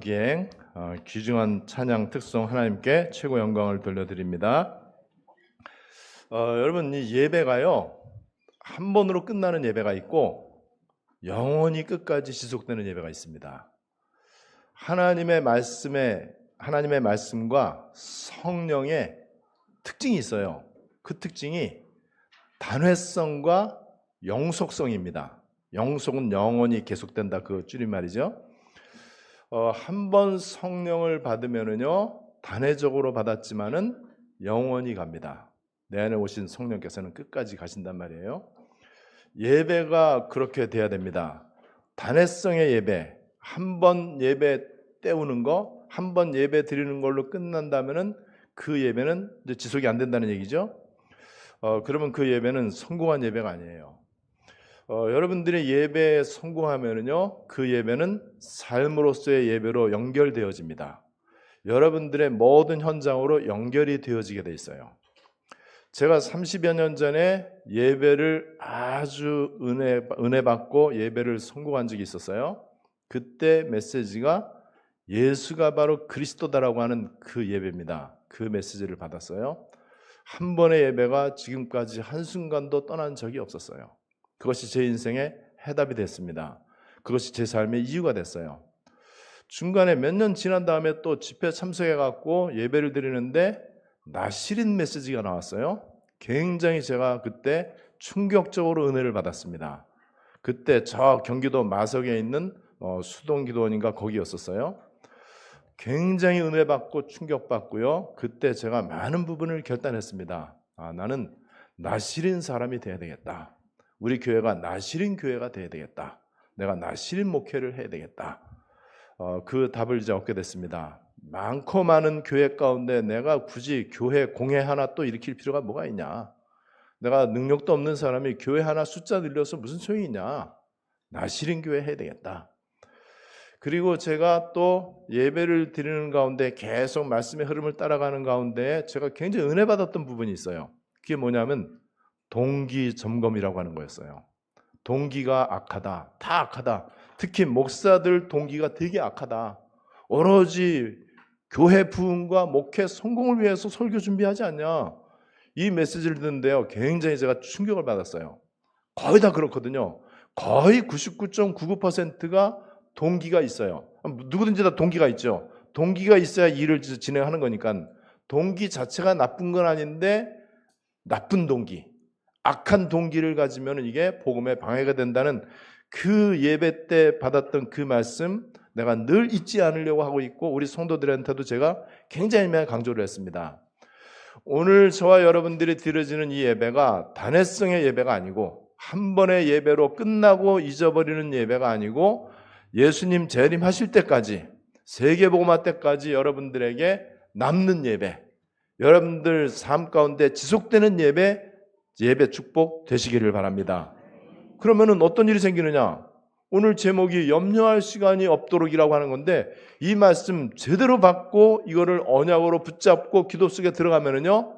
기행 귀중한 찬양 특송 하나님께 최고 영광을 돌려드립니다. 여러분, 이 예배가요 한 번으로 끝나는 예배가 있고 영원히 끝까지 지속되는 예배가 있습니다. 하나님의 말씀과 성령의 특징이 있어요. 그 특징이 단회성과 영속성입니다. 영속은 영원히 계속된다, 그 줄임말이죠. 한 번 성령을 받으면은요 단회적으로 받았지만은 영원히 갑니다. 내 안에 오신 성령께서는 끝까지 가신단 말이에요. 예배가 그렇게 돼야 됩니다. 단회성의 예배, 한 번 예배 때우는 거, 한 번 예배 드리는 걸로 끝난다면은 그 예배는 이제 지속이 안 된다는 얘기죠. 그러면 그 예배는 성공한 예배가 아니에요. 여러분들의 예배에 성공하면은요, 그 예배는 삶으로서의 예배로 연결되어집니다. 여러분들의 모든 현장으로 연결이 되어지게 돼 있어요. 제가 30여 년 전에 예배를 아주 은혜 받고 예배를 성공한 적이 있었어요. 그때 메시지가 예수가 바로 그리스도다라고 하는 그 예배입니다. 그 메시지를 받았어요. 한 번의 예배가 지금까지 한순간도 떠난 적이 없었어요. 그것이 제 인생의 해답이 됐습니다. 그것이 제 삶의 이유가 됐어요. 중간에 몇 년 지난 다음에 또 집회 참석해갖고 예배를 드리는데 나시린 메시지가 나왔어요. 굉장히 제가 그때 충격적으로 은혜를 받았습니다. 그때 저 경기도 마석에 있는 수동기도원인가 거기였었어요. 굉장히 은혜 받고 충격받고요. 그때 제가 많은 부분을 결단했습니다. 나는 나시린 사람이 돼야 되겠다. 우리 교회가 나시린 교회가 돼야 되겠다. 내가 나시린 목회를 해야 되겠다. 그 답을 이제 얻게 됐습니다. 많고 많은 교회 가운데 내가 굳이 교회 공회 하나 또 일으킬 필요가 뭐가 있냐. 내가 능력도 없는 사람이 교회 하나 숫자 늘려서 무슨 소용이 있냐. 나시린 교회 해야 되겠다. 그리고 제가 또 예배를 드리는 가운데 계속 말씀의 흐름을 따라가는 가운데 제가 굉장히 은혜 받았던 부분이 있어요. 그게 뭐냐면 동기 점검이라고 하는 거였어요. 동기가 악하다. 다 악하다. 특히 목사들 동기가 되게 악하다. 오로지 교회 부흥과 목회 성공을 위해서 설교 준비하지 않냐. 이 메시지를 듣는데요. 굉장히 제가 충격을 받았어요. 거의 다 그렇거든요. 거의 99.99%가 동기가 있어요. 누구든지 다 동기가 있죠. 동기가 있어야 일을 진행하는 거니까 동기 자체가 나쁜 건 아닌데 나쁜 동기, 악한 동기를 가지면 이게 복음에 방해가 된다는 그 예배 때 받았던 그 말씀 내가 늘 잊지 않으려고 하고 있고 우리 성도들한테도 제가 굉장히 많이 강조를 했습니다. 오늘 저와 여러분들이 드려지는 이 예배가 단회성의 예배가 아니고 한 번의 예배로 끝나고 잊어버리는 예배가 아니고 예수님 재림하실 때까지 세계복음화 때까지 여러분들에게 남는 예배, 여러분들 삶 가운데 지속되는 예배 축복 되시기를 바랍니다. 그러면은 어떤 일이 생기느냐? 오늘 제목이 염려할 시간이 없도록이라고 하는 건데 이 말씀 제대로 받고 이거를 언약으로 붙잡고 기도 속에 들어가면은요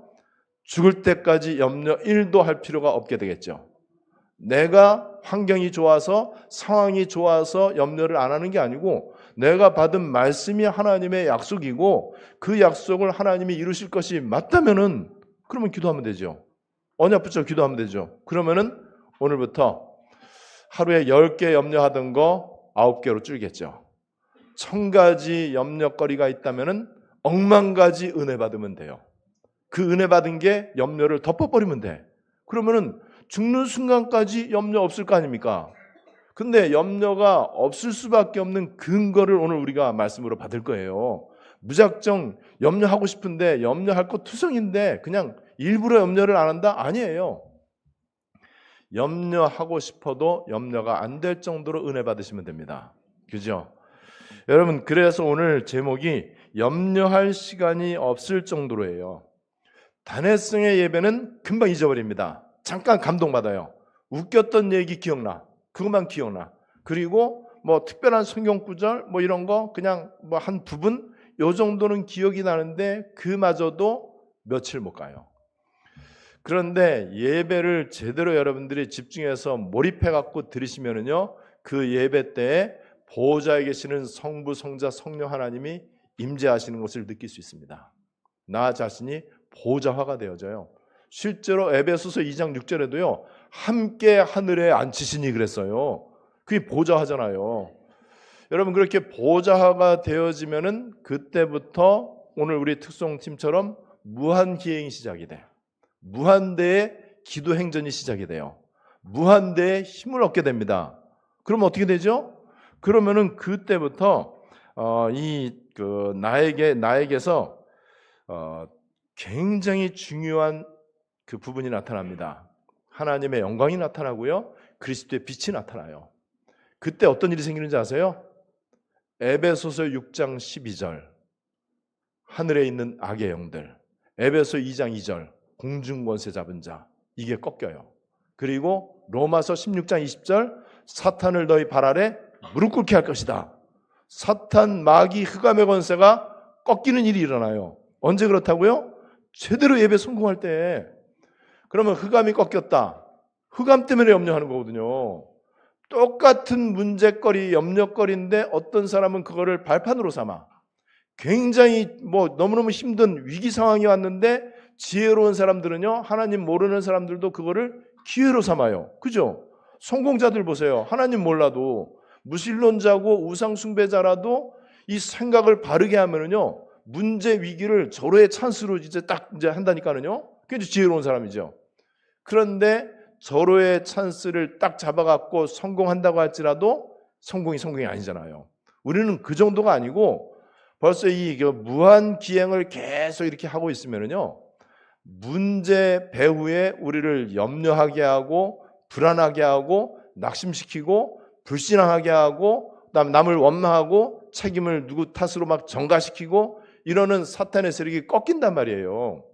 죽을 때까지 염려 1도 할 필요가 없게 되겠죠. 내가 환경이 좋아서 상황이 좋아서 염려를 안 하는 게 아니고 내가 받은 말씀이 하나님의 약속이고 그 약속을 하나님이 이루실 것이 맞다면은 그러면 기도하면 되죠. 언약 붙여 기도하면 되죠. 그러면은 오늘부터 하루에 10개 염려하던 거 9개로 줄겠죠. 1000가지 염려거리가 있다면은 10,000가지 은혜 받으면 돼요. 그 은혜 받은 게 염려를 덮어버리면 돼. 그러면은 죽는 순간까지 염려 없을 거 아닙니까? 근데 염려가 없을 수밖에 없는 근거를 오늘 우리가 말씀으로 받을 거예요. 무작정 염려하고 싶은데 염려할 거 투성인데 그냥 일부러 염려를 안 한다? 아니에요. 염려하고 싶어도 염려가 안 될 정도로 은혜 받으시면 됩니다. 그죠? 여러분, 그래서 오늘 제목이 염려할 시간이 없을 정도로예요. 단회성의 예배는 금방 잊어버립니다. 잠깐 감동받아요. 웃겼던 얘기 기억나. 그것만 기억나. 그리고 뭐 특별한 성경 구절 뭐 이런 거 그냥 뭐 한 부분 요 정도는 기억이 나는데 그마저도 며칠 못 가요. 그런데 예배를 제대로 여러분들이 집중해서 몰입해 갖고 들으시면은요 그 예배 때에 보호자에 계시는 성부, 성자, 성령 하나님이 임재하시는 것을 느낄 수 있습니다. 나 자신이 보호자화가 되어져요. 실제로 에베소서 2장 6절에도요. 함께 하늘에 앉히시니 그랬어요. 그게 보호자화잖아요. 여러분 그렇게 보호자화가 되어지면은 그때부터 오늘 우리 특송팀처럼 무한기행이 시작이 돼. 무한대의 기도 행전이 시작이 돼요. 무한대의 힘을 얻게 됩니다. 그러면 어떻게 되죠? 그러면은 그때부터 나에게서 굉장히 중요한 그 부분이 나타납니다. 하나님의 영광이 나타나고요. 그리스도의 빛이 나타나요. 그때 어떤 일이 생기는지 아세요? 에베소서 6장 12절 하늘에 있는 악의 영들, 에베소 2장 2절 공중권세 잡은 자, 이게 꺾여요. 그리고 로마서 16장 20절 사탄을 너희 발 아래 무릎 꿇게 할 것이다. 사탄, 마귀, 흑암의 권세가 꺾이는 일이 일어나요. 언제 그렇다고요? 제대로 예배 성공할 때. 그러면 흑암이 꺾였다. 흑암 때문에 염려하는 거거든요. 똑같은 문제거리, 염려거리인데 어떤 사람은 그거를 발판으로 삼아. 굉장히 너무너무 힘든 위기 상황이 왔는데 지혜로운 사람들은요, 하나님 모르는 사람들도 그거를 기회로 삼아요. 그죠? 성공자들 보세요. 하나님 몰라도 무신론자고 우상 숭배자라도 이 생각을 바르게 하면은요, 문제 위기를 절호의 찬스로 이제 한다니까는요. 그게 이제 지혜로운 사람이죠. 그런데 절호의 찬스를 딱 잡아갖고 성공한다고 할지라도 성공이 아니잖아요. 우리는 그 정도가 아니고 벌써 이 무한 기행을 계속 이렇게 하고 있으면은요, 문제 배후에 우리를 염려하게 하고 불안하게 하고 낙심시키고 불신앙하게 하고 남을 원망하고 책임을 누구 탓으로 막 전가시키고 이러는 사탄의 세력이 꺾인단 말이에요.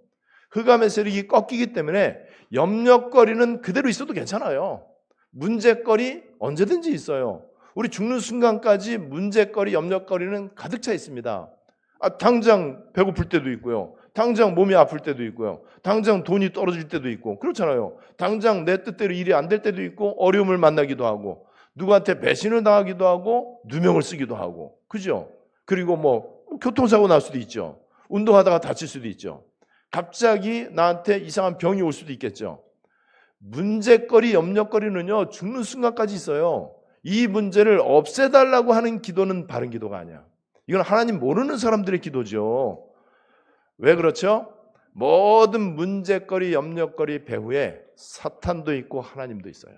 흑암의 세력이 꺾이기 때문에 염려거리는 그대로 있어도 괜찮아요. 문제거리 언제든지 있어요. 우리 죽는 순간까지 문제거리, 염려거리는 가득 차 있습니다. 당장 배고플 때도 있고요. 당장 몸이 아플 때도 있고요. 당장 돈이 떨어질 때도 있고 그렇잖아요. 당장 내 뜻대로 일이 안 될 때도 있고 어려움을 만나기도 하고 누구한테 배신을 당하기도 하고 누명을 쓰기도 하고 그죠? 그리고 교통사고 날 수도 있죠. 운동하다가 다칠 수도 있죠. 갑자기 나한테 이상한 병이 올 수도 있겠죠. 문제거리, 염려거리는요, 죽는 순간까지 있어요. 이 문제를 없애달라고 하는 기도는 바른 기도가 아니야. 이건 하나님 모르는 사람들의 기도죠. 왜 그렇죠? 모든 문제거리, 염려거리 배후에 사탄도 있고 하나님도 있어요.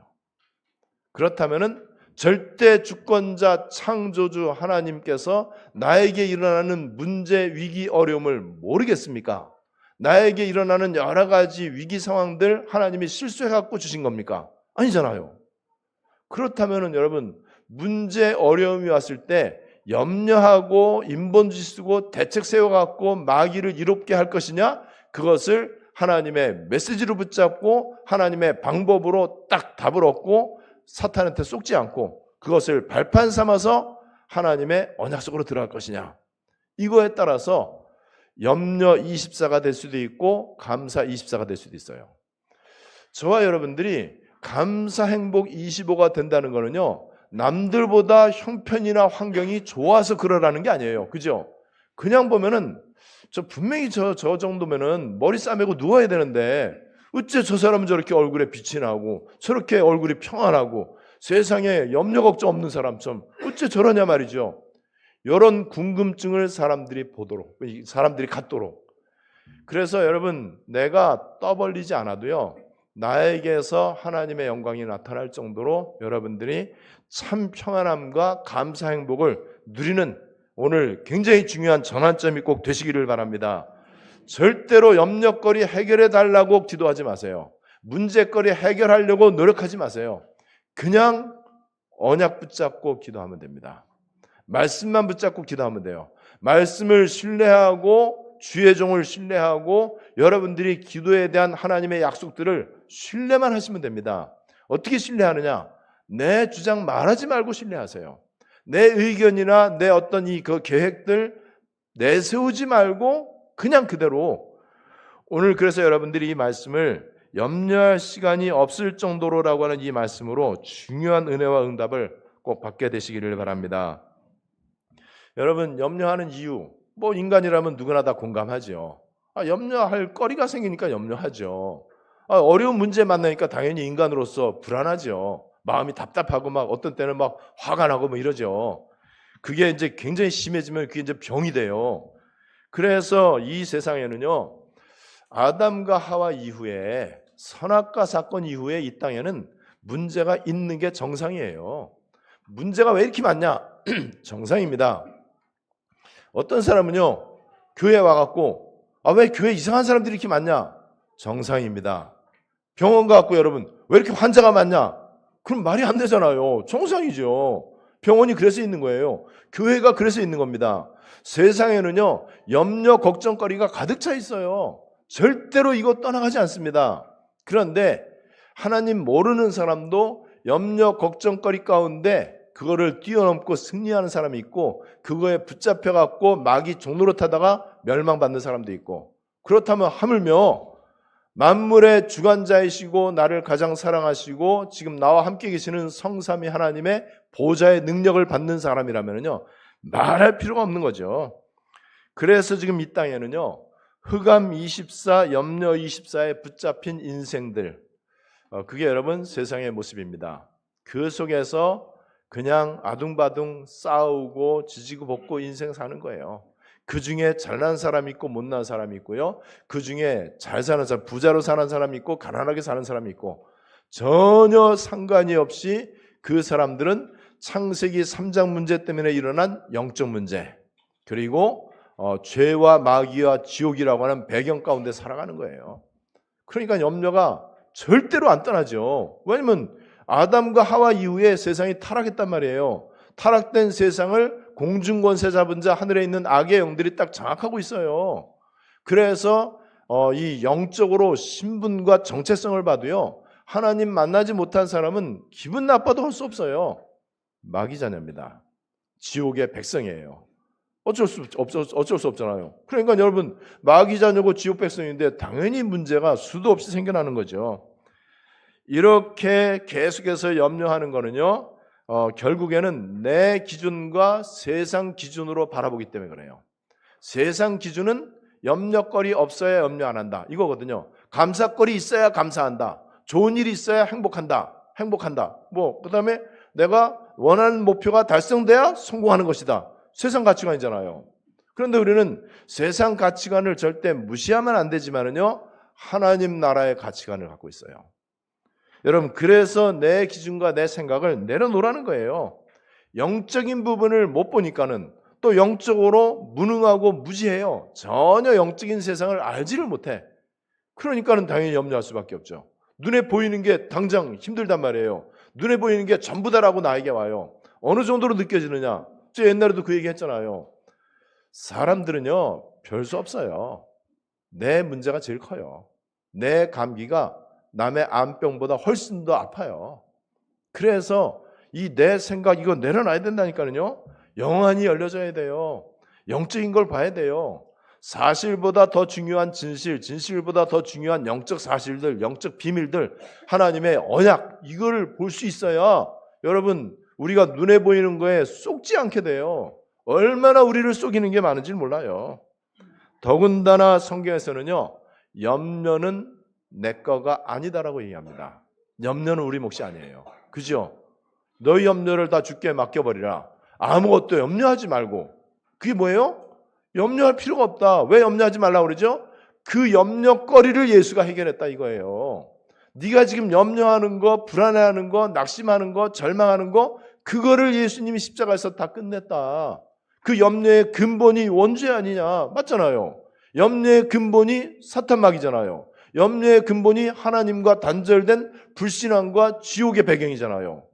그렇다면은 절대 주권자 창조주 하나님께서 나에게 일어나는 문제, 위기, 어려움을 모르겠습니까? 나에게 일어나는 여러 가지 위기 상황들 하나님이 실수해갖고 주신 겁니까? 아니잖아요. 그렇다면은 여러분 문제, 어려움이 왔을 때 염려하고 인본주의 쓰고 대책 세워갖고 마귀를 이롭게 할 것이냐? 그것을 하나님의 메시지로 붙잡고 하나님의 방법으로 딱 답을 얻고 사탄한테 속지 않고 그것을 발판 삼아서 하나님의 언약 속으로 들어갈 것이냐? 이거에 따라서 염려 24가 될 수도 있고 감사 24가 될 수도 있어요. 저와 여러분들이 감사 행복 25가 된다는 거는요, 남들보다 형편이나 환경이 좋아서 그러라는 게 아니에요. 그죠? 그냥 보면은 분명히 저 정도면은 머리 싸매고 누워야 되는데 어째 저 사람은 저렇게 얼굴에 빛이 나고 저렇게 얼굴이 평안하고 세상에 염려 걱정 없는 사람처럼 어째 저러냐 말이죠. 이런 궁금증을 사람들이 갖도록. 그래서 여러분 내가 떠벌리지 않아도요, 나에게서 하나님의 영광이 나타날 정도로 여러분들이 참 평안함과 감사 행복을 누리는 오늘 굉장히 중요한 전환점이 꼭 되시기를 바랍니다. 절대로 염려거리 해결해 달라고 기도하지 마세요. 문제거리 해결하려고 노력하지 마세요. 그냥 언약 붙잡고 기도하면 됩니다. 말씀만 붙잡고 기도하면 돼요. 말씀을 신뢰하고 주의 종을 신뢰하고 여러분들이 기도에 대한 하나님의 약속들을 신뢰만 하시면 됩니다. 어떻게 신뢰하느냐? 내 주장 말하지 말고 신뢰하세요. 내 의견이나 내 어떤 그 계획들 내세우지 말고 그냥 그대로. 오늘 그래서 여러분들이 이 말씀을 염려할 시간이 없을 정도로라고 하는 이 말씀으로 중요한 은혜와 응답을 꼭 받게 되시기를 바랍니다. 여러분, 염려하는 이유, 뭐 인간이라면 누구나 다 공감하죠. 염려할 거리가 생기니까 염려하죠. 어려운 문제 만나니까 당연히 인간으로서 불안하죠. 마음이 답답하고 막 어떤 때는 막 화가 나고 뭐 이러죠. 그게 이제 굉장히 심해지면 그게 이제 병이 돼요. 그래서 이 세상에는요, 아담과 하와 이후에 선악과 사건 이후에 이 땅에는 문제가 있는 게 정상이에요. 문제가 왜 이렇게 많냐? 정상입니다. 어떤 사람은요, 교회 와갖고 왜 교회 이상한 사람들이 이렇게 많냐? 정상입니다. 병원 가갖고 여러분 왜 이렇게 환자가 많냐? 그럼 말이 안 되잖아요. 정상이죠. 병원이 그래서 있는 거예요. 교회가 그래서 있는 겁니다. 세상에는요, 염려 걱정거리가 가득 차 있어요. 절대로 이거 떠나가지 않습니다. 그런데 하나님 모르는 사람도 염려 걱정거리 가운데 그거를 뛰어넘고 승리하는 사람이 있고, 그거에 붙잡혀 갖고 마귀 종로로 타다가 멸망받는 사람도 있고, 그렇다면 하물며 만물의 주관자이시고 나를 가장 사랑하시고 지금 나와 함께 계시는 성삼위 하나님의 보좌의 능력을 받는 사람이라면요, 말할 필요가 없는 거죠. 그래서 지금 이 땅에는요, 흑암 24, 염려 24에 붙잡힌 인생들, 그게 여러분 세상의 모습입니다. 그 속에서 그냥 아둥바둥 싸우고 지지고 볶고 인생 사는 거예요. 그 중에 잘난 사람이 있고 못난 사람이 있고요. 그 중에 잘 사는 사람, 부자로 사는 사람이 있고 가난하게 사는 사람이 있고, 전혀 상관이 없이 그 사람들은 창세기 3장 문제 때문에 일어난 영적 문제, 그리고 죄와 마귀와 지옥이라고 하는 배경 가운데 살아가는 거예요. 그러니까 염려가 절대로 안 떠나죠. 왜냐하면 아담과 하와 이후에 세상이 타락했단 말이에요. 타락된 세상을 공중권세 잡은 자, 하늘에 있는 악의 영들이 딱 장악하고 있어요. 그래서 이 영적으로 신분과 정체성을 봐도요, 하나님 만나지 못한 사람은 기분 나빠도 할 수 없어요. 마귀 자녀입니다. 지옥의 백성이에요. 어쩔 수 없잖아요. 그러니까 여러분, 마귀 자녀고 지옥 백성인데 당연히 문제가 수도 없이 생겨나는 거죠. 이렇게 계속해서 염려하는 거는요, 결국에는 내 기준과 세상 기준으로 바라보기 때문에 그래요. 세상 기준은 염려거리 없어야 염려 안 한다, 이거거든요. 감사거리 있어야 감사한다. 좋은 일이 있어야 행복한다. 그 다음에 내가 원하는 목표가 달성돼야 성공하는 것이다. 세상 가치관이잖아요. 그런데 우리는 세상 가치관을 절대 무시하면 안 되지만은요, 하나님 나라의 가치관을 갖고 있어요. 여러분, 그래서 내 기준과 내 생각을 내려놓으라는 거예요. 영적인 부분을 못 보니까는 또 영적으로 무능하고 무지해요. 전혀 영적인 세상을 알지를 못해. 그러니까는 당연히 염려할 수밖에 없죠. 눈에 보이는 게 당장 힘들단 말이에요. 눈에 보이는 게 전부다라고 나에게 와요. 어느 정도로 느껴지느냐? 저 옛날에도 그 얘기 했잖아요. 사람들은요, 별 수 없어요. 내 문제가 제일 커요. 내 감기가 남의 암병보다 훨씬 더 아파요. 그래서 이 내 생각, 이거 내려놔야 된다니까요. 영안이 열려져야 돼요. 영적인 걸 봐야 돼요. 사실보다 더 중요한 진실, 진실보다 더 중요한 영적 사실들, 영적 비밀들, 하나님의 언약, 이걸 볼 수 있어야 여러분, 우리가 눈에 보이는 거에 쏙지 않게 돼요. 얼마나 우리를 속이는 게 많은지 몰라요. 더군다나 성경에서는요, 염려는 내 거가 아니다라고 얘기합니다. 염려는 우리 몫이 아니에요. 그죠? 너희 염려를 다 주께 맡겨버리라. 아무것도 염려하지 말고. 그게 뭐예요? 염려할 필요가 없다. 왜 염려하지 말라고 그러죠? 그 염려거리를 예수가 해결했다 이거예요. 네가 지금 염려하는 거, 불안해하는 거, 낙심하는 거, 절망하는 거, 그거를 예수님이 십자가에서 다 끝냈다. 그 염려의 근본이 원죄 아니냐? 맞잖아요. 염려의 근본이 사탄마귀잖아요. 염려의 근본이 하나님과 단절된 불신앙과 지옥의 배경이잖아요.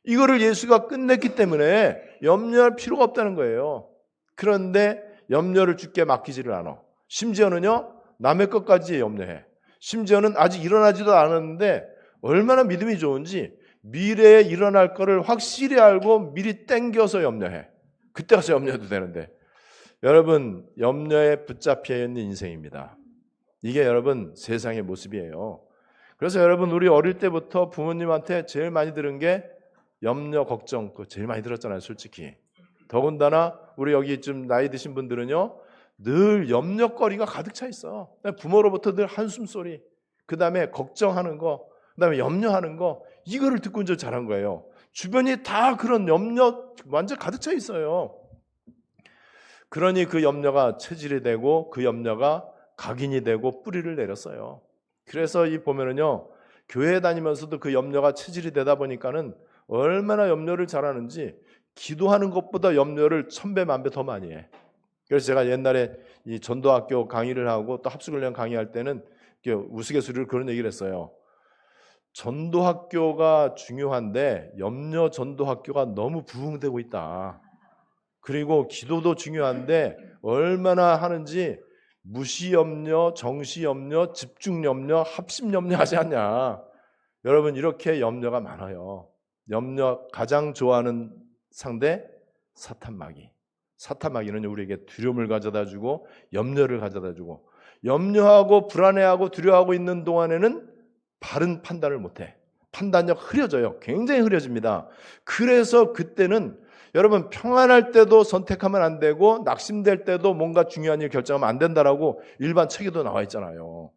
이거를 예수가 끝냈기 때문에 염려할 필요가 없다는 거예요. 그런데 염려를 주께 맡기지를 않아. 심지어는요, 남의 것까지 염려해. 심지어는 아직 일어나지도 않았는데 얼마나 믿음이 좋은지 미래에 일어날 거를 확실히 알고 미리 땡겨서 염려해. 그때 가서 염려해도 되는데. 여러분, 염려에 붙잡혀 있는 인생입니다. 이게 여러분 세상의 모습이에요. 그래서 여러분, 우리 어릴 때부터 부모님한테 제일 많이 들은 게 염려, 걱정 그거 제일 많이 들었잖아요, 솔직히. 더군다나 우리 여기 좀 나이 드신 분들은요, 늘 염려거리가 가득 차 있어. 부모로부터 늘 한숨소리, 그 다음에 걱정하는 거, 그 다음에 염려하는 거, 이거를 듣고 이제 자란 거예요. 주변이 다 그런 염려 완전 가득 차 있어요. 그러니 그 염려가 체질이 되고 그 염려가 각인이 되고 뿌리를 내렸어요. 그래서 이 보면은요, 교회 다니면서도 그 염려가 체질이 되다 보니까는 얼마나 염려를 잘하는지 기도하는 것보다 염려를 1000배 만배 더 많이 해. 그래서 제가 옛날에 이 전도학교 강의를 하고 또 합숙훈련 강의할 때는 우스갯소리로 그런 얘기를 했어요. 전도학교가 중요한데 염려 전도학교가 너무 부흥되고 있다. 그리고 기도도 중요한데 얼마나 하는지 무시염려, 정시염려, 집중염려, 합심염려 하지 않냐. 여러분 이렇게 염려가 많아요. 염려 가장 좋아하는 상대 사탄마귀. 사탄마귀는 우리에게 두려움을 가져다주고 염려를 가져다주고, 염려하고 불안해하고 두려워하고 있는 동안에는 바른 판단을 못해. 판단력 흐려져요. 굉장히 흐려집니다. 그래서 그때는 여러분 평안할 때도 선택하면 안 되고 낙심될 때도 뭔가 중요한 일 결정하면 안 된다라고 일반 책에도 나와 있잖아요.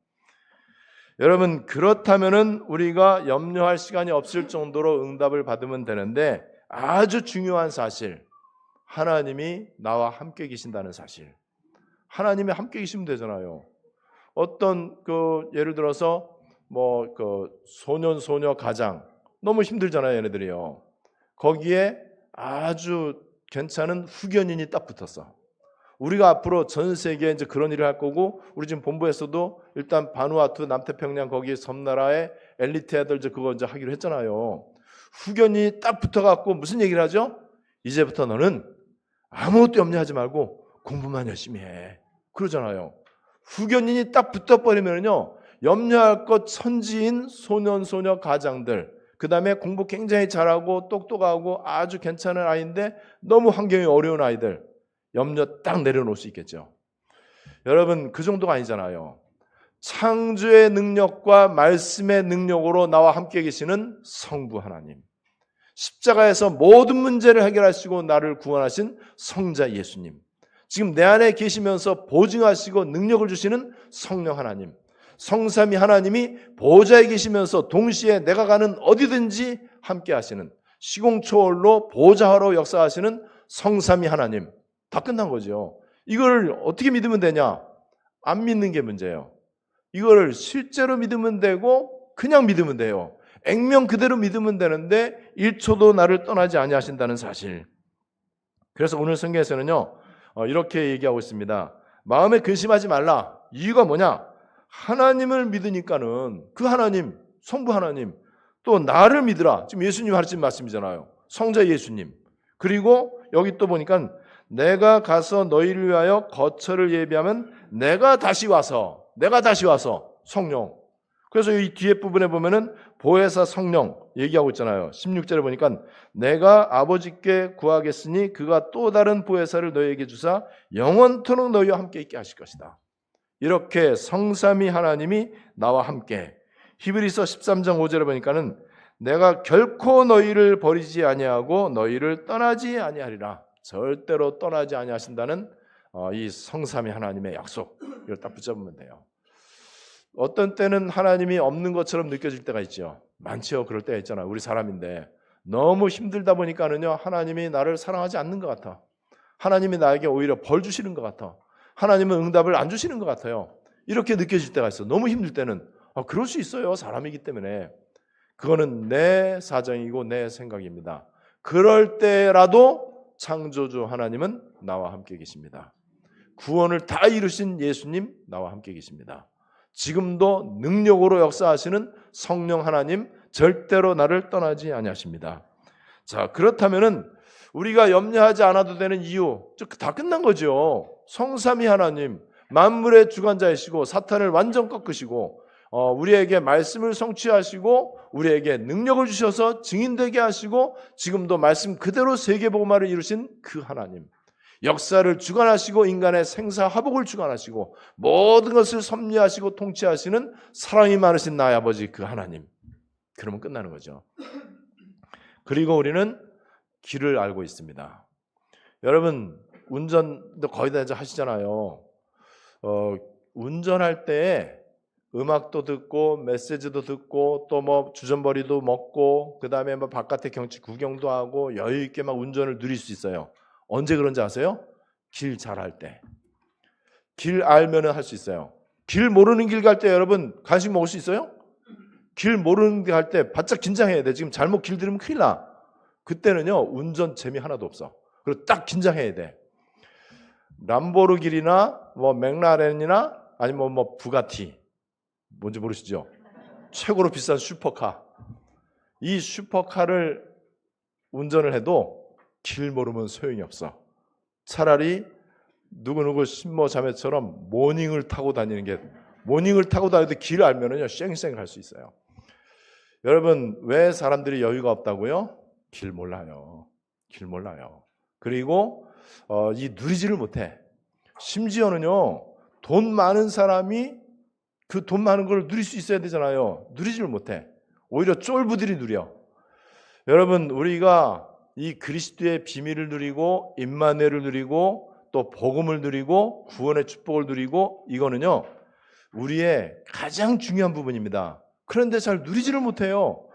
여러분 그렇다면은 우리가 염려할 시간이 없을 정도로 응답을 받으면 되는데, 아주 중요한 사실, 하나님이 나와 함께 계신다는 사실. 하나님이 함께 계시면 되잖아요. 어떤 예를 들어서 소년 소녀 가장 너무 힘들잖아요, 얘네들이요. 거기에 아주 괜찮은 후견인이 딱 붙었어. 우리가 앞으로 전 세계에 이제 그런 일을 할 거고, 우리 지금 본부에서도 일단 바누아투 남태평양 거기 섬나라의 엘리트 애들 그거 이제 하기로 했잖아요. 후견인이 딱 붙어갖고 무슨 얘기를 하죠? 이제부터 너는 아무것도 염려하지 말고 공부만 열심히 해. 그러잖아요. 후견인이 딱 붙어버리면요, 염려할 것 천지인 소년 소녀 가장들, 그 다음에 공부 굉장히 잘하고 똑똑하고 아주 괜찮은 아이인데 너무 환경이 어려운 아이들, 염려 딱 내려놓을 수 있겠죠. 여러분 그 정도가 아니잖아요. 창조의 능력과 말씀의 능력으로 나와 함께 계시는 성부 하나님, 십자가에서 모든 문제를 해결하시고 나를 구원하신 성자 예수님, 지금 내 안에 계시면서 보증하시고 능력을 주시는 성령 하나님, 성삼위 하나님이 보좌에 계시면서 동시에 내가 가는 어디든지 함께 하시는, 시공초월로 보좌하러 역사하시는 성삼위 하나님. 다 끝난 거죠. 이걸 어떻게 믿으면 되냐? 안 믿는 게 문제예요. 이걸 실제로 믿으면 되고 그냥 믿으면 돼요. 액면 그대로 믿으면 되는데 1초도 나를 떠나지 아니하신다는 사실. 그래서 오늘 성경에서는요, 이렇게 얘기하고 있습니다. 마음에 근심하지 말라. 이유가 뭐냐? 하나님을 믿으니까는 그 하나님, 성부 하나님, 또 나를 믿으라. 지금 예수님 하신 말씀이잖아요. 성자 예수님. 그리고 여기 또 보니까 내가 가서 너희를 위하여 거처를 예비하면 내가 다시 와서 성령. 그래서 이 뒤에 부분에 보면은 보혜사 성령 얘기하고 있잖아요. 16절에 보니까 내가 아버지께 구하겠으니 그가 또 다른 보혜사를 너희에게 주사 영원토록 너희와 함께 있게 하실 것이다. 이렇게 성삼위 하나님이 나와 함께. 히브리서 13장 5절에 보니까는 내가 결코 너희를 버리지 아니하고 너희를 떠나지 아니하리라. 절대로 떠나지 아니하신다는 이 성삼위 하나님의 약속, 이걸 딱 붙잡으면 돼요. 어떤 때는 하나님이 없는 것처럼 느껴질 때가 있죠. 많죠. 그럴 때가 있잖아요. 우리 사람인데 너무 힘들다 보니까는요, 하나님이 나를 사랑하지 않는 것 같아. 하나님이 나에게 오히려 벌 주시는 것 같아. 하나님은 응답을 안 주시는 것 같아요. 이렇게 느껴질 때가 있어. 너무 힘들 때는. 그럴 수 있어요. 사람이기 때문에. 그거는 내 사정이고 내 생각입니다. 그럴 때라도 창조주 하나님은 나와 함께 계십니다. 구원을 다 이루신 예수님 나와 함께 계십니다. 지금도 능력으로 역사하시는 성령 하나님 절대로 나를 떠나지 아니하십니다. 자, 그렇다면은 우리가 염려하지 않아도 되는 이유 다 끝난 거죠. 성삼위 하나님, 만물의 주관자이시고 사탄을 완전 꺾으시고 우리에게 말씀을 성취하시고 우리에게 능력을 주셔서 증인되게 하시고 지금도 말씀 그대로 세계복음화를 이루신 그 하나님, 역사를 주관하시고 인간의 생사화복을 주관하시고 모든 것을 섭리하시고 통치하시는 사랑이 많으신 나의 아버지 그 하나님. 그러면 끝나는 거죠. 그리고 우리는 길을 알고 있습니다. 여러분 운전도 거의 다 하시잖아요. 운전할 때 음악도 듣고 메시지도 듣고 또 뭐 주전벌이도 먹고 그 다음에 뭐 바깥의 경치 구경도 하고 여유 있게 막 운전을 누릴 수 있어요. 언제 그런지 아세요? 길 잘할 때. 길 알면은 할 수 있어요. 길 모르는 길 갈 때 여러분 간식 먹을 수 있어요? 길 모르는 길 갈 때 바짝 긴장해야 돼. 지금 잘못 길 들으면 큰일 나. 그때는요 운전 재미 하나도 없어. 그리고 딱 긴장해야 돼. 람보르기니나 뭐 맥라렌이나 아니면 뭐 부가티 뭔지 모르시죠? 최고로 비싼 슈퍼카. 이 슈퍼카를 운전을 해도 길 모르면 소용이 없어. 차라리 누구누구 신모 자매처럼 모닝을 타고 다니는 게, 모닝을 타고 다녀도 길 알면은요 쌩쌩 갈 수 있어요. 여러분 왜 사람들이 여유가 없다고요? 길 몰라요. 길 몰라요. 그리고 이 누리지를 못해. 심지어는요 돈 많은 사람이 그 돈 많은 걸 누릴 수 있어야 되잖아요. 누리지를 못해. 오히려 쫄부들이 누려. 여러분 우리가 이 그리스도의 비밀을 누리고 임마누엘을 누리고 또 복음을 누리고 구원의 축복을 누리고 이거는요 우리의 가장 중요한 부분입니다. 그런데 잘 누리지를 못해요.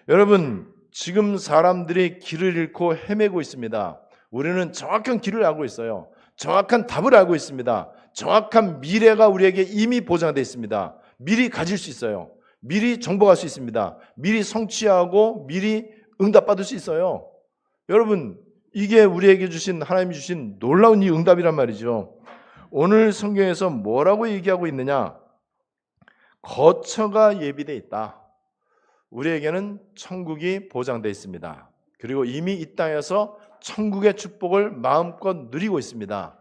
여러분 지금 사람들이 길을 잃고 헤매고 있습니다. 우리는 정확한 길을 알고 있어요. 정확한 답을 알고 있습니다. 정확한 미래가 우리에게 이미 보장되어 있습니다. 미리 가질 수 있어요. 미리 정복할 수 있습니다. 미리 성취하고 미리 응답받을 수 있어요. 여러분 이게 우리에게 주신 하나님이 주신 놀라운 이 응답이란 말이죠. 오늘 성경에서 뭐라고 얘기하고 있느냐? 거처가 예비되어 있다. 우리에게는 천국이 보장되어 있습니다. 그리고 이미 이 땅에서 천국의 축복을 마음껏 누리고 있습니다.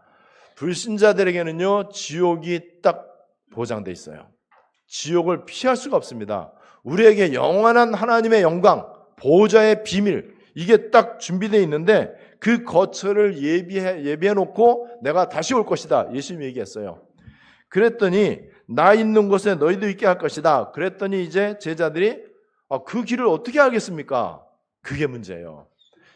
불신자들에게는요 지옥이 딱 보장되어 있어요. 지옥을 피할 수가 없습니다. 우리에게 영원한 하나님의 영광, 보호자의 비밀 이게 딱 준비되어 있는데 그 거처를 예비해 놓고 내가 다시 올 것이다. 예수님이 얘기했어요. 그랬더니 나 있는 곳에 너희도 있게 할 것이다. 그랬더니 이제 제자들이 그 길을 어떻게 알겠습니까? 그게 문제예요.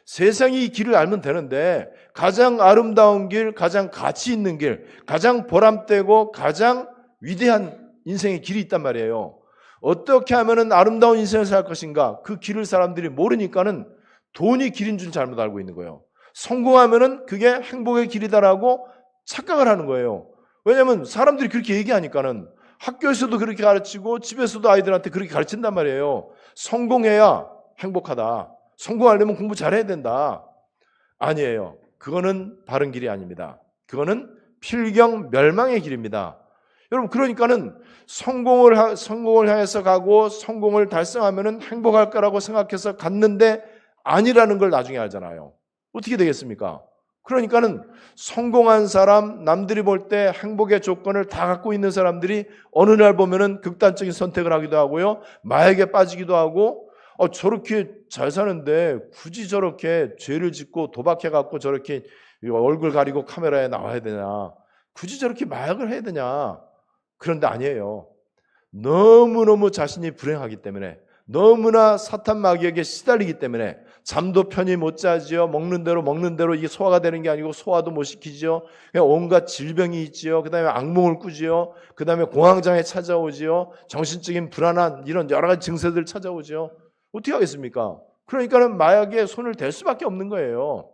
세상이 이 길을 알면 되는데 가장 아름다운 길, 가장 가치 있는 길, 가장 보람되고 가장 위대한 인생의 길이 있단 말이에요. 어떻게 하면 아름다운 인생을 살 것인가? 그 길을 사람들이 모르니까는 돈이 길인 줄 잘못 알고 있는 거예요. 성공하면은 그게 행복의 길이다라고 착각을 하는 거예요. 왜냐하면 사람들이 그렇게 얘기하니까는 학교에서도 그렇게 가르치고 집에서도 아이들한테 그렇게 가르친단 말이에요. 성공해야 행복하다. 성공하려면 공부 잘해야 된다. 아니에요. 그거는 바른 길이 아닙니다. 그거는 필경 멸망의 길입니다. 여러분 그러니까는 성공을 향해서 가고 성공을 달성하면은 행복할 거라고 생각해서 갔는데 아니라는 걸 나중에 알잖아요. 어떻게 되겠습니까? 그러니까는 성공한 사람, 남들이 볼 때 행복의 조건을 다 갖고 있는 사람들이 어느 날 보면은 극단적인 선택을 하기도 하고요. 마약에 빠지기도 하고 저렇게 잘 사는데 굳이 저렇게 죄를 짓고 도박해갖고 저렇게 얼굴 가리고 카메라에 나와야 되냐. 굳이 저렇게 마약을 해야 되냐. 그런데 아니에요. 너무너무 자신이 불행하기 때문에 너무나 사탄 마귀에게 시달리기 때문에 잠도 편히 못 자지요. 먹는 대로 이게 소화가 되는 게 아니고 소화도 못 시키지요. 그냥 온갖 질병이 있지요. 그 다음에 악몽을 꾸지요. 그 다음에 공황장애 찾아오지요. 정신적인 불안한 이런 여러 가지 증세들 찾아오지요. 어떻게 하겠습니까? 그러니까는 마약에 손을 댈 수밖에 없는 거예요.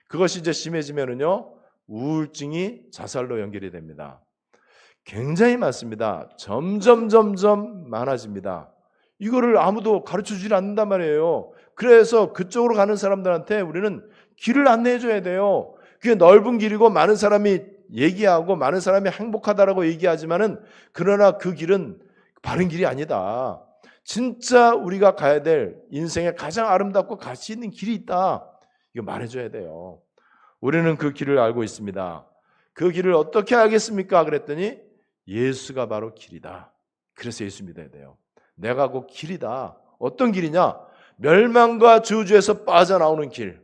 그것이 이제 심해지면은요, 우울증이 자살로 연결이 됩니다. 굉장히 많습니다. 점점 많아집니다. 이거를 아무도 가르쳐주지 않는단 말이에요. 그래서 그쪽으로 가는 사람들한테 우리는 길을 안내해 줘야 돼요. 그게 넓은 길이고 많은 사람이 얘기하고 많은 사람이 행복하다라고 얘기하지만은 그러나 그 길은 바른 길이 아니다. 진짜 우리가 가야 될 인생의 가장 아름답고 가치 있는 길이 있다. 이거 말해줘야 돼요. 우리는 그 길을 알고 있습니다. 그 길을 어떻게 알겠습니까? 그랬더니 예수가 바로 길이다. 그래서 예수 믿어야 돼요. 내가 곧 길이다. 어떤 길이냐? 멸망과 저주에서 빠져나오는 길.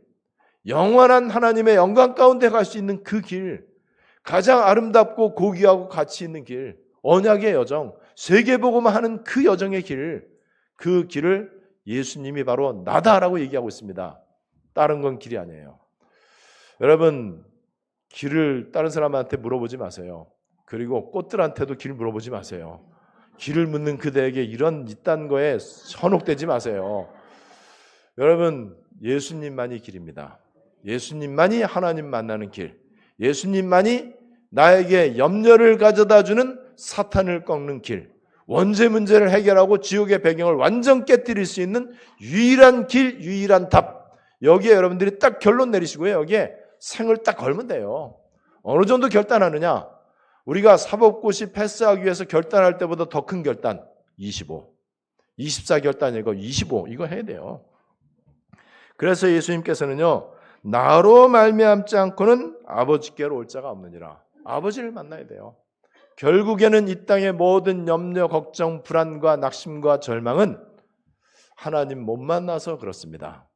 영원한 하나님의 영광 가운데 갈 수 있는 그 길. 가장 아름답고 고귀하고 가치 있는 길. 언약의 여정. 세계복음을 하는 그 여정의 길. 그 길을 예수님이 바로 나다라고 얘기하고 있습니다. 다른 건 길이 아니에요. 여러분, 길을 다른 사람한테 물어보지 마세요. 그리고 꽃들한테도 길 물어보지 마세요. 길을 묻는 그대에게 이런 이딴 거에 현혹되지 마세요. 여러분, 예수님만이 길입니다. 예수님만이 하나님 만나는 길, 예수님만이 나에게 염려를 가져다주는 사탄을 꺾는 길, 원죄 문제를 해결하고 지옥의 배경을 완전 깨뜨릴 수 있는 유일한 길, 유일한 답. 여기에 여러분들이 딱 결론 내리시고요. 여기에 생을 딱 걸면 돼요. 어느 정도 결단하느냐? 우리가 사법고시 패스하기 위해서 결단할 때보다 더 큰 결단 25, 24 결단이고 25 이거 해야 돼요. 그래서 예수님께서는요, 나로 말미암지 않고는 아버지께로 올 자가 없느니라. 아버지를 만나야 돼요. 결국에는 이 땅의 모든 염려, 걱정, 불안과 낙심과 절망은 하나님 못 만나서 그렇습니다.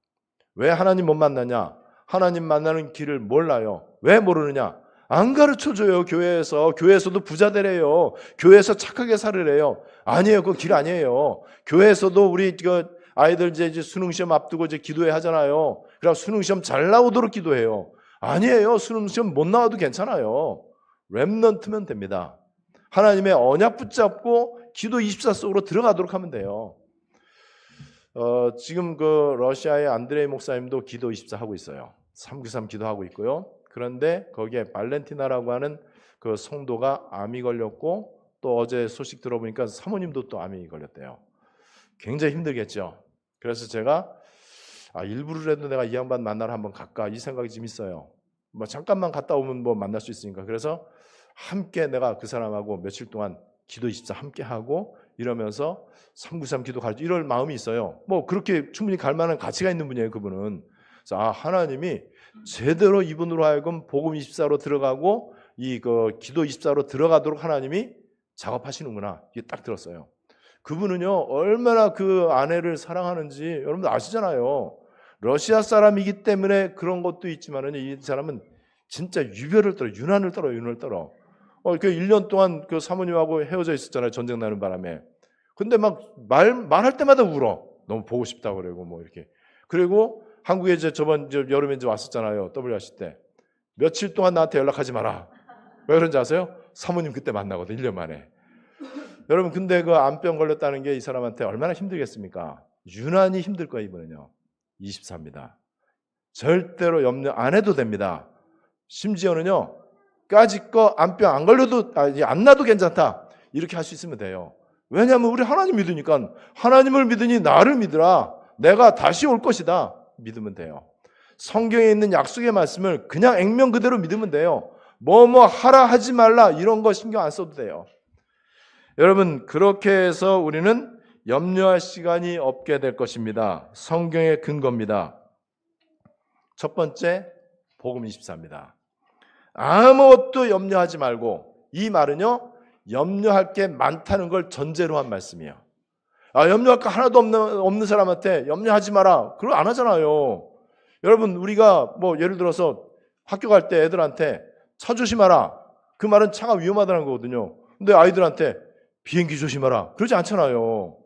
왜 하나님 못 만나냐? 하나님 만나는 길을 몰라요. 왜 모르느냐? 안 가르쳐줘요. 교회에서도 부자 되래요. 교회에서 착하게 살으래요. 아니에요. 그거 길 아니에요. 교회에서도 우리 아이들 이제 수능 시험 앞두고 이제 기도회 하잖아요. 그럼 수능 시험 잘 나오도록 기도해요. 아니에요. 수능 시험 못 나와도 괜찮아요. 렘넌트면 됩니다. 하나님의 언약 붙잡고 기도 24 속으로 들어가도록 하면 돼요. 지금 그 러시아의 안드레이 목사님도 기도 24 하고 있어요. 393 기도하고 있고요. 그런데 거기에 발렌티나라고 하는 그 성도가 암이 걸렸고, 또 어제 소식 들어보니까 사모님도 또 암이 걸렸대요. 굉장히 힘들겠죠. 그래서 제가 일부러라도 내가 이 양반 만나러 한번 갈까 이 생각이 좀 있어요. 뭐 잠깐만 갔다 오면 뭐 만날 수 있으니까. 그래서 함께 내가 그 사람하고 며칠 동안 기도 24 함께 하고 이러면서 393 기도 가르쳐 이럴 마음이 있어요. 뭐 그렇게 충분히 갈 만한 가치가 있는 분이에요, 그분은. 그래서 하나님이 제대로 이분으로 하여금 복음 24로 들어가고 기도 24로 들어가도록 하나님이 작업하시는구나. 이게 딱 들었어요. 그분은요, 얼마나 그 아내를 사랑하는지 여러분들 아시잖아요. 러시아 사람이기 때문에 그런 것도 있지만은 이 사람은 진짜 유난을 떨어. 그 1년 동안 그 사모님하고 헤어져 있었잖아요. 전쟁 나는 바람에. 근데 막 말할 때마다 울어. 너무 보고 싶다고 그러고 뭐 이렇게. 그리고 한국에 이제 저번 여름에 이제 왔었잖아요. WRC 때. 며칠 동안 나한테 연락하지 마라. 왜 그런지 아세요? 사모님 그때 만나거든. 1년 만에. 여러분, 근데 그 암병 걸렸다는 게 이 사람한테 얼마나 힘들겠습니까? 유난히 힘들 거예요, 이번에는요. 24입니다. 절대로 염려 안 해도 됩니다. 심지어는요, 까짓 거 암병 안 걸려도, 안 나도 괜찮다. 이렇게 할 수 있으면 돼요. 왜냐하면 우리 하나님 믿으니까, 하나님을 믿으니 나를 믿으라. 내가 다시 올 것이다. 믿으면 돼요. 성경에 있는 약속의 말씀을 그냥 액면 그대로 믿으면 돼요. 뭐 하라 하지 말라 이런 거 신경 안 써도 돼요. 여러분, 그렇게 해서 우리는 염려할 시간이 없게 될 것입니다. 성경의 근거입니다. 첫 번째, 복음 24입니다. 아무것도 염려하지 말고, 이 말은요, 염려할 게 많다는 걸 전제로 한 말씀이에요. 염려할 거 하나도 없는 사람한테 염려하지 마라. 그걸 안 하잖아요. 여러분, 우리가 뭐 예를 들어서 학교 갈 때 애들한테 차 조심하라. 그 말은 차가 위험하다는 거거든요. 근데 아이들한테 비행기 조심하라. 그러지 않잖아요.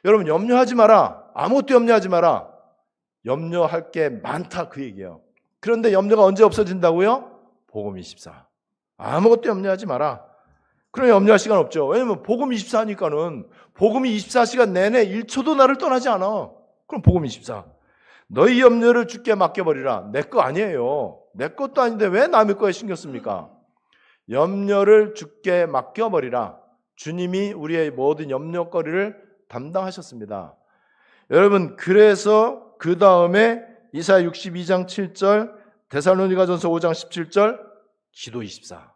여러분, 염려하지 마라. 아무것도 염려하지 마라. 염려할 게 많다 그 얘기예요. 그런데 염려가 언제 없어진다고요? 복음 24. 아무것도 염려하지 마라. 그럼 염려할 시간 없죠. 왜냐면 복음 24 하니까는 복음이 24시간 내내 1초도 나를 떠나지 않아. 그럼 복음 24. 너희 염려를 주께 맡겨버리라. 내 거 아니에요. 내 것도 아닌데 왜 남의 거에 신경 씁니까? 염려를 주께 맡겨버리라. 주님이 우리의 모든 염려거리를 담당하셨습니다. 여러분, 그래서 그 다음에 이사야 62장 7절, 데살로니가전서 5장 17절, 기도 24.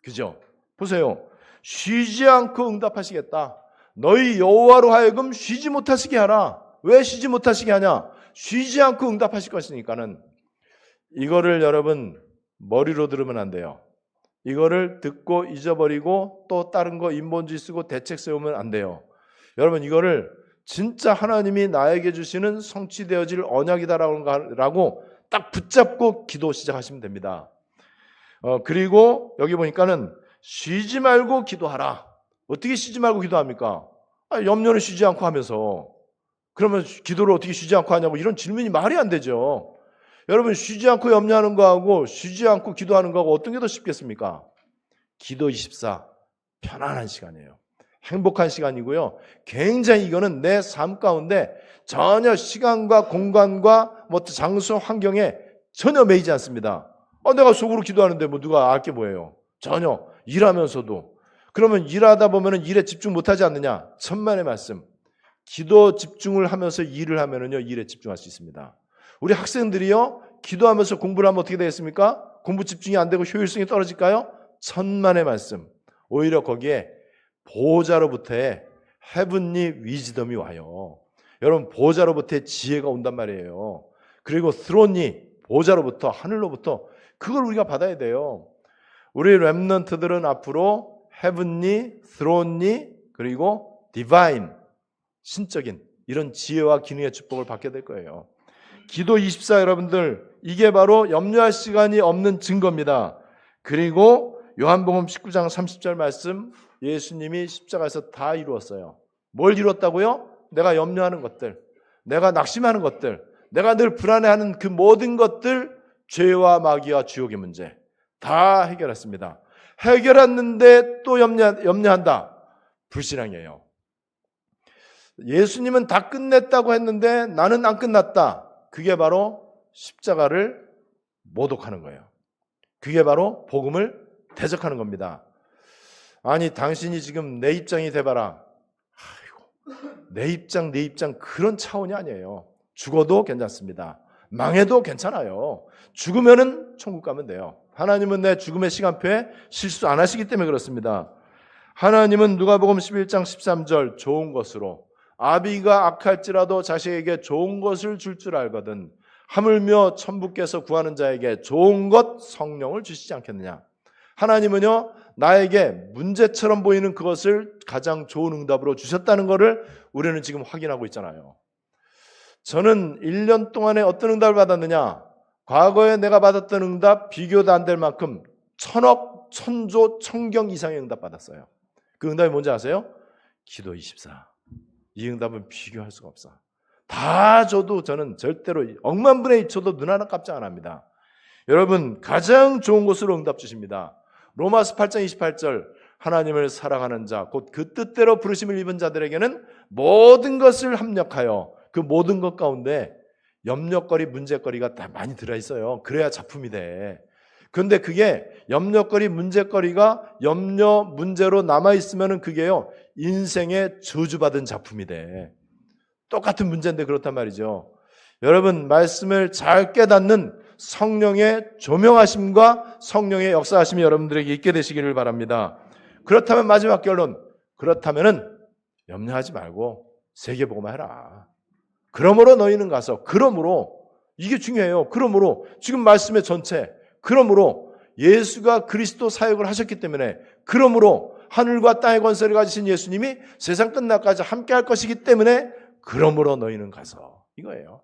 그죠? 보세요. 쉬지 않고 응답하시겠다. 너희 여호와로 하여금 쉬지 못하시게 하라. 왜 쉬지 못하시게 하냐? 쉬지 않고 응답하실 것이니까는. 이거를 여러분 머리로 들으면 안 돼요. 이거를 듣고 잊어버리고 또 다른 거 인본주의 쓰고 대책 세우면 안 돼요. 여러분, 이거를 진짜 하나님이 나에게 주시는 성취되어질 언약이다라고 딱 붙잡고 기도 시작하시면 됩니다. 그리고 여기 보니까는 쉬지 말고 기도하라. 어떻게 쉬지 말고 기도합니까? 염려는 쉬지 않고 하면서. 그러면 기도를 어떻게 쉬지 않고 하냐고 이런 질문이 말이 안 되죠. 여러분 쉬지 않고 염려하는 거하고 쉬지 않고 기도하는 거하고 어떤 게 더 쉽겠습니까? 기도 24 편안한 시간이에요. 행복한 시간이고요. 굉장히 이거는 내 삶 가운데 전혀 시간과 공간과 장소 환경에 전혀 매이지 않습니다. 내가 속으로 기도하는데 누가 알 게 뭐예요? 전혀 일하면서도. 그러면 일하다 보면은 일에 집중 못하지 않느냐? 천만의 말씀. 기도 집중을 하면서 일을 하면은요 일에 집중할 수 있습니다. 우리 학생들이요 기도하면서 공부를 하면 어떻게 되겠습니까? 공부 집중이 안 되고 효율성이 떨어질까요? 천만의 말씀. 오히려 거기에 보호자로부터의 헤븐리 위즈덤이 와요. 여러분 보호자로부터의 지혜가 온단 말이에요. 그리고 스론이 보호자로부터 하늘로부터 그걸 우리가 받아야 돼요. 우리 렘넌트들은 앞으로 헤븐리, 스론리 그리고 디바인 신적인 이런 지혜와 기능의 축복을 받게 될 거예요. 기도 24 여러분들 이게 바로 염려할 시간이 없는 증거입니다. 그리고 요한복음 19장 30절 말씀 예수님이 십자가에서 다 이루었어요. 뭘 이뤘다고요? 내가 염려하는 것들, 내가 낙심하는 것들, 내가 늘 불안해하는 그 모든 것들 죄와 마귀와 지옥의 문제 다 해결했습니다. 해결했는데 또 염려한다. 불신앙이에요. 예수님은 다 끝냈다고 했는데 나는 안 끝났다. 그게 바로 십자가를 모독하는 거예요. 그게 바로 복음을 대적하는 겁니다. 아니 당신이 지금 내 입장이 돼봐라. 아이고, 내 입장 그런 차원이 아니에요. 죽어도 괜찮습니다. 망해도 괜찮아요. 죽으면은 천국 가면 돼요. 하나님은 내 죽음의 시간표에 실수 안 하시기 때문에 그렇습니다. 하나님은 누가복음 11장 13절 좋은 것으로 아비가 악할지라도 자식에게 좋은 것을 줄 줄 알거든 하물며 천부께서 구하는 자에게 좋은 것 성령을 주시지 않겠느냐. 하나님은요 나에게 문제처럼 보이는 그것을 가장 좋은 응답으로 주셨다는 것을 우리는 지금 확인하고 있잖아요. 저는 1년 동안에 어떤 응답을 받았느냐. 과거에 내가 받았던 응답 비교도 안 될 만큼 1000억, 1000조, 1000경 이상의 응답 받았어요. 그 응답이 뭔지 아세요? 기도 24. 이 응답은 비교할 수가 없어. 다 줘도 저는 절대로 억만분의 1초도 눈 하나 깜짝 안 합니다. 여러분 가장 좋은 곳으로 응답 주십니다. 로마서 8장 28절 하나님을 사랑하는 자 곧 그 뜻대로 부르심을 입은 자들에게는 모든 것을 합력하여 그 모든 것 가운데 염려거리 문제거리가 다 많이 들어있어요. 그래야 작품이 돼. 그런데 그게 염려거리 문제거리가 염려 문제로 남아있으면 그게요 인생의 저주받은 작품이 돼. 똑같은 문제인데 그렇단 말이죠. 여러분 말씀을 잘 깨닫는 성령의 조명하심과 성령의 역사하심이 여러분들에게 있게 되시기를 바랍니다. 그렇다면 마지막 결론, 그렇다면은 염려하지 말고 세계복음만 해라. 그러므로 너희는 가서, 그러므로 이게 중요해요. 그러므로 지금 말씀의 전체, 그러므로 예수가 그리스도 사역을 하셨기 때문에, 그러므로 하늘과 땅의 권세를 가지신 예수님이 세상 끝날까지 함께 할 것이기 때문에 그러므로 너희는 가서 이거예요.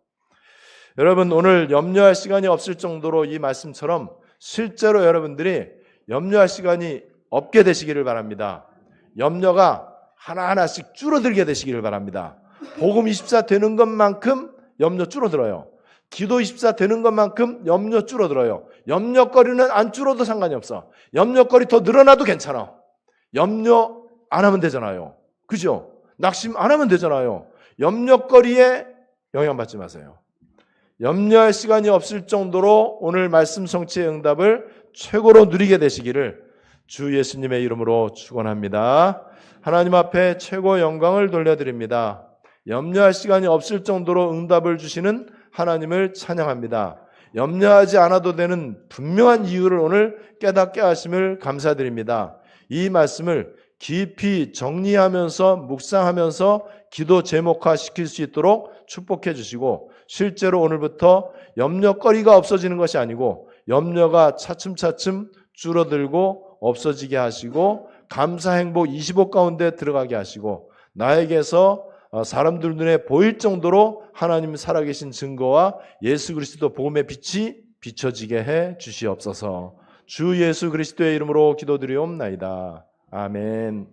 여러분 오늘 염려할 시간이 없을 정도로 이 말씀처럼 실제로 여러분들이 염려할 시간이 없게 되시기를 바랍니다. 염려가 하나하나씩 줄어들게 되시기를 바랍니다. 복음 24 되는 것만큼 염려 줄어들어요. 기도 24 되는 것만큼 염려 줄어들어요. 염려거리는 안 줄어도 상관이 없어. 염려거리 더 늘어나도 괜찮아. 염려 안 하면 되잖아요. 그죠? 낙심 안 하면 되잖아요. 염려거리에 영향받지 마세요. 염려할 시간이 없을 정도로 오늘 말씀 성취의 응답을 최고로 누리게 되시기를 주 예수님의 이름으로 축원합니다. 하나님 앞에 최고 영광을 돌려드립니다. 염려할 시간이 없을 정도로 응답을 주시는 하나님을 찬양합니다. 염려하지 않아도 되는 분명한 이유를 오늘 깨닫게 하심을 감사드립니다. 이 말씀을 깊이 정리하면서 묵상하면서 기도 제목화시킬 수 있도록 축복해 주시고 실제로 오늘부터 염려거리가 없어지는 것이 아니고 염려가 차츰차츰 줄어들고 없어지게 하시고 감사 행복 25 가운데 들어가게 하시고 나에게서 사람들 눈에 보일 정도로 하나님 살아계신 증거와 예수 그리스도 복음의 빛이 비춰지게 해 주시옵소서. 주 예수 그리스도의 이름으로 기도드리옵나이다. 아멘.